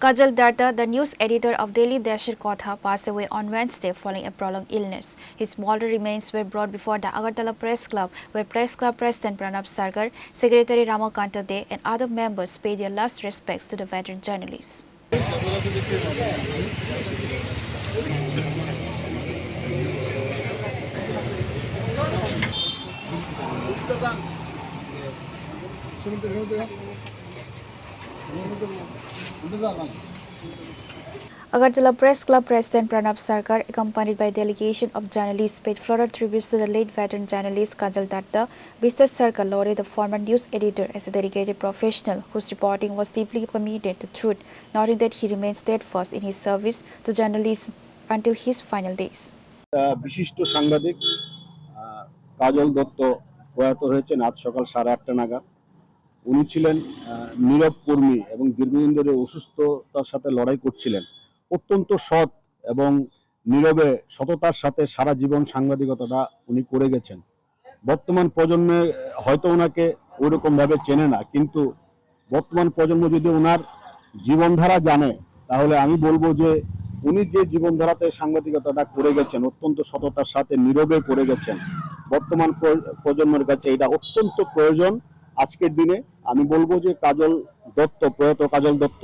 Kajal Datta, the news editor of Daily Desher Kotha, passed away on Wednesday following a prolonged illness. His mortal remains were brought before the Agartala Press Club, where Press Club President Pranab Sarkar, Secretary Ramakanta De, and other members paid their last respects to the veteran journalist. Agartala Press Club President Pranab Sarkar, accompanied by a delegation of journalists, paid floral tributes to the late veteran journalist Kajal Datta. Mr. Sarkar lauded the former news editor as a dedicated professional whose reporting was deeply committed to truth, noting that he remains steadfast in his service to journalism until his final days. বিশিষ্ট সাংবাদিক কাজল দত্ত প্রয়াত হয়েছেন আজ সকাল 8:30 নাগাদ। উনি ছিলেন নীরব কর্মী এবং দীর্ঘদিন ধরে অসুস্থতার সাথে লড়াই করছিলেন। অত্যন্ত সৎ এবং নীরবে সততার সাথে সারা জীবন সাংবাদিকতাটা উনি করে গেছেন। বর্তমান প্রজন্মে হয়তো ওনাকে ওইরকম ভাবে চেনে না, কিন্তু বর্তমান প্রজন্ম যদি ওনার জীবনধারা জানে তাহলে আমি বলবো যে উনি যে জীবনধারাতে সাংবাদিকতাটা করে গেছেন, অত্যন্ত সততার সাথে নীরবে করে গেছেন, বর্তমান প্রজন্মের কাছে এটা অত্যন্ত প্রয়োজন। আজকের দিনে আমি বলবো যে কাজল দত্ত, প্রয়াত কাজল দত্ত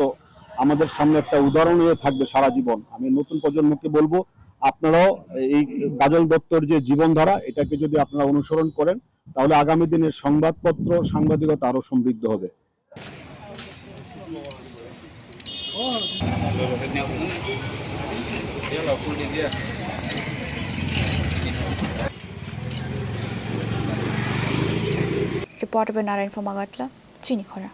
আমাদের সামনে একটা উদাহরণ হয়ে থাকবে সারা জীবন। আমি নতুন প্রজন্মকে বলবো আপনারাও এই কাজল দত্তর যে জীবনধারা এটাকে যদি আপনারা অনুসরণ করেন তাহলে আগামী দিনের সংবাদপত্র সাংবাদিকতা আরো সমৃদ্ধ হবে। Reporter by Narayan from Agartala, Chini Khora.